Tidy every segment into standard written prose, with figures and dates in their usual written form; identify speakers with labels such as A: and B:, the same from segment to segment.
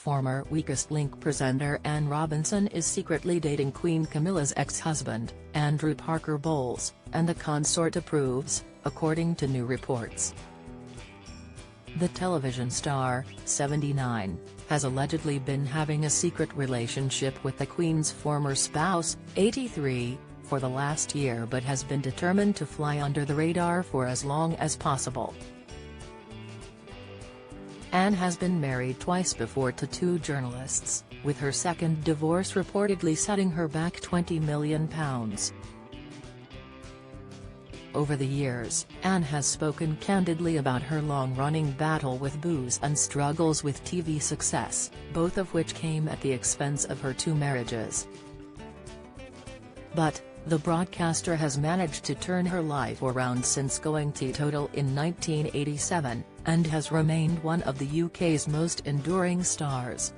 A: Former Weakest Link presenter Anne Robinson is secretly dating Queen Camilla's ex-husband, Andrew Parker Bowles, and the consort approves, according to new reports. The television star, 79, has allegedly been having a secret relationship with the Queen's former spouse, 83, for the last year but has been determined to fly under the radar for as long as possible. Anne has been married twice before to two journalists, with her second divorce reportedly setting her back £20 million. Over the years, Anne has spoken candidly about her long-running battle with booze and struggles with TV success, both of which came at the expense of her two marriages. But, the broadcaster has managed to turn her life around since going teetotal in 1987, and has remained one of the UK's most enduring stars.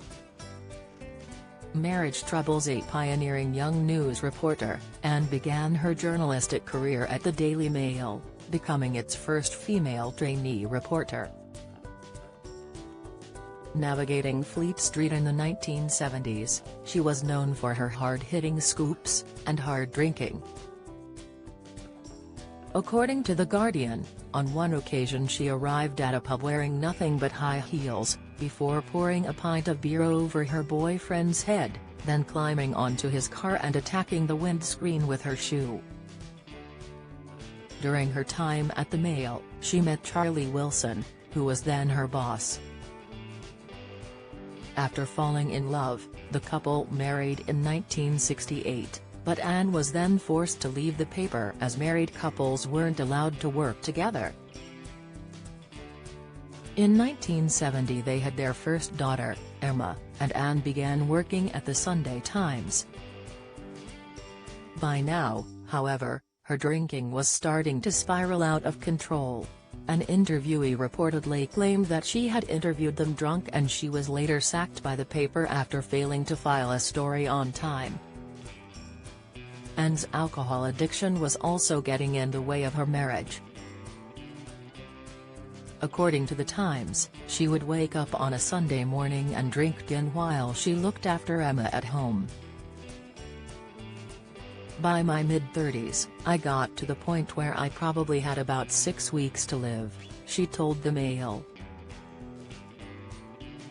A: Marriage troubles a pioneering young news reporter, Anne began her journalistic career at the Daily Mail, becoming its first female trainee reporter. Navigating Fleet Street in the 1970s, she was known for her hard-hitting scoops, and hard drinking. According to The Guardian, on one occasion she arrived at a pub wearing nothing but high heels, before pouring a pint of beer over her boyfriend's head, then climbing onto his car and attacking the windscreen with her shoe. During her time at the Mail, she met Charlie Wilson, who was then her boss. After falling in love, the couple married in 1968, but Anne was then forced to leave the paper as married couples weren't allowed to work together. In 1970 they had their first daughter, Emma, and Anne began working at the Sunday Times. By now, however, her drinking was starting to spiral out of control. An interviewee reportedly claimed that she had interviewed them drunk and she was later sacked by the paper after failing to file a story on time. Anne's alcohol addiction was also getting in the way of her marriage. According to the Times, she would wake up on a Sunday morning and drink gin while she looked after Emma at home. By my mid-30s, I got to the point where I probably had about 6 weeks to live, she told the Mail.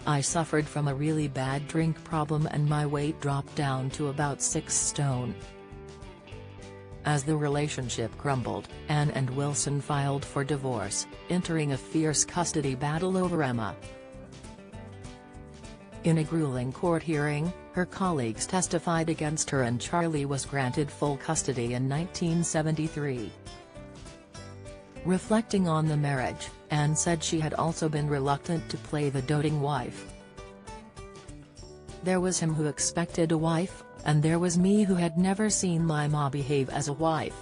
A: I suffered from a really bad drink problem and my weight dropped down to about 6 stone. As the relationship crumbled, Anne and Wilson filed for divorce, entering a fierce custody battle over Emma. In a grueling court hearing, her colleagues testified against her and Charlie was granted full custody in 1973. Reflecting on the marriage, Anne said she had also been reluctant to play the doting wife. There was him who expected a wife, and there was me who had never seen my ma behave as a wife.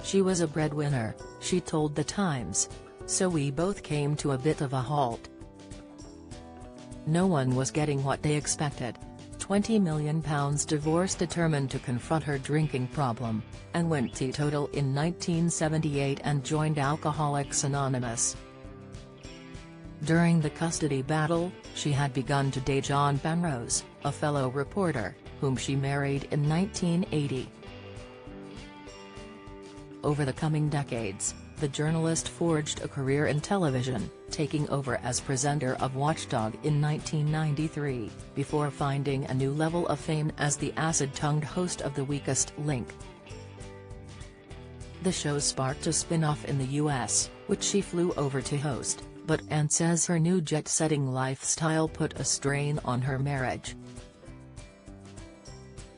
A: She was a breadwinner, she told The Times. So we both came to a bit of a halt. No one was getting what they expected. £20 million divorce determined to confront her drinking problem, and went teetotal in 1978 and joined Alcoholics Anonymous. During the custody battle, she had begun to date John Penrose, a fellow reporter, whom she married in 1980. Over the coming decades, the journalist forged a career in television, taking over as presenter of Watchdog in 1993, before finding a new level of fame as the acid-tongued host of The Weakest Link. The show sparked a spin-off in the US, which she flew over to host, but Anne says her new jet-setting lifestyle put a strain on her marriage.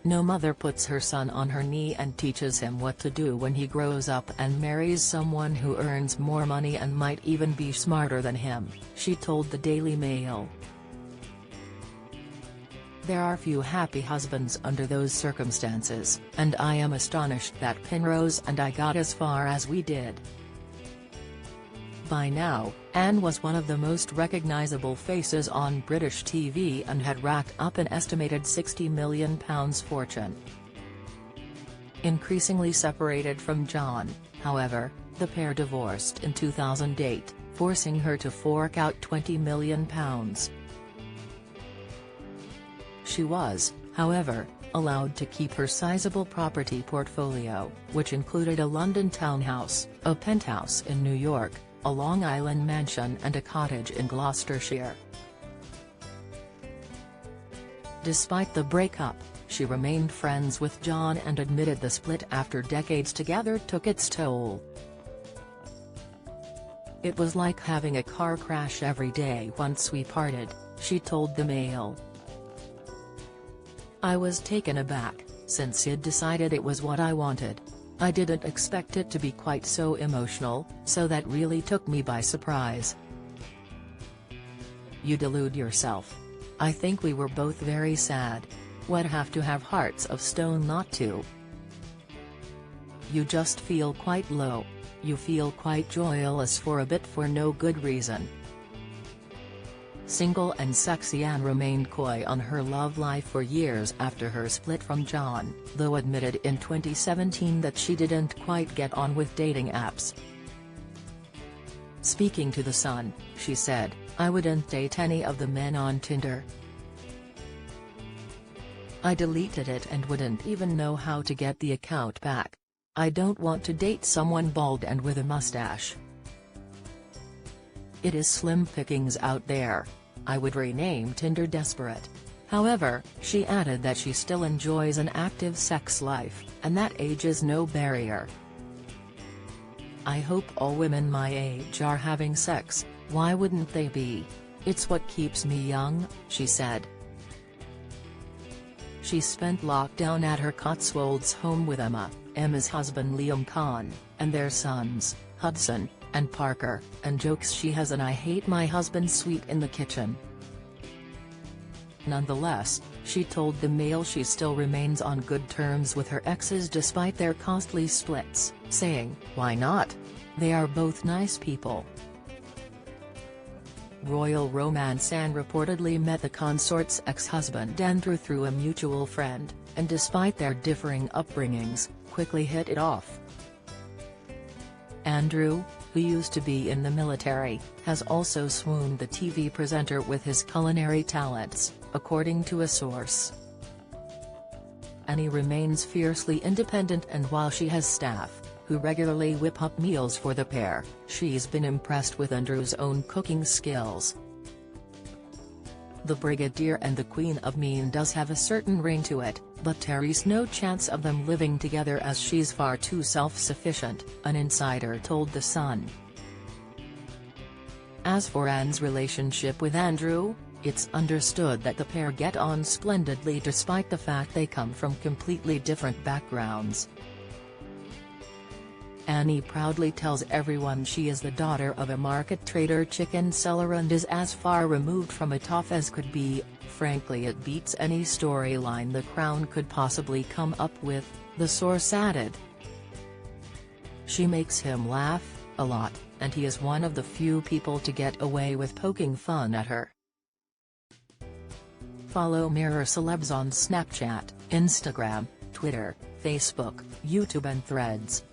A: No mother puts her son on her knee and teaches him what to do when he grows up and marries someone who earns more money and might even be smarter than him, she told the Daily Mail. There are few happy husbands under those circumstances, and I am astonished that Penrose and I got as far as we did. By now, Anne was one of the most recognizable faces on British TV and had racked up an estimated £60 million fortune. Increasingly separated from John, however, the pair divorced in 2008, forcing her to fork out £20 million. She was, however, allowed to keep her sizable property portfolio, which included a London townhouse, a penthouse in New York, a Long Island mansion and a cottage in Gloucestershire. Despite the breakup, she remained friends with John and admitted the split after decades together took its toll. "It was like having a car crash every day once we parted," she told the Mail. "I was taken aback, since he'd decided it was what I wanted. I didn't expect it to be quite so emotional, so that really took me by surprise." "You delude yourself. I think we were both very sad. We'd have to have hearts of stone not to. You just feel quite low. You feel quite joyless for a bit for no good reason." Single and sexy Anne remained coy on her love life for years after her split from John, though admitted in 2017 that she didn't quite get on with dating apps. Speaking to The Sun, she said, "I wouldn't date any of the men on Tinder. I deleted it and wouldn't even know how to get the account back. I don't want to date someone bald and with a mustache. It is slim pickings out there. I would rename Tinder Desperate." However, she added that she still enjoys an active sex life, and that age is no barrier. "I hope all women my age are having sex, why wouldn't they be? It's what keeps me young," she said. She spent lockdown at her Cotswolds home with Emma's husband Liam Khan, and their sons, Hudson and Parker, and jokes she has an "I hate my husband" suite in the kitchen. Nonetheless, she told the Mail she still remains on good terms with her exes despite their costly splits, saying, "Why not? They are both nice people." Royal romance. Anne reportedly met the consort's ex-husband Andrew through a mutual friend, and despite their differing upbringings, quickly hit it off. Andrew, who used to be in the military, has also swooned the TV presenter with his culinary talents, according to a source. Annie remains fiercely independent, and while she has staff who regularly whip up meals for the pair, she's been impressed with Andrew's own cooking skills. "The Brigadier and the Queen of Mean does have a certain ring to it, but Terry's no chance of them living together as she's far too self-sufficient," an insider told The Sun. As for Anne's relationship with Andrew, it's understood that the pair get on splendidly despite the fact they come from completely different backgrounds. Annie proudly tells everyone she is the daughter of a market trader chicken seller and is as far removed from a toff as could be. "Frankly, it beats any storyline the Crown could possibly come up with," the source added. "She makes him laugh a lot, and he is one of the few people to get away with poking fun at her." Follow Mirror Celebs on Snapchat, Instagram, Twitter, Facebook, YouTube and Threads.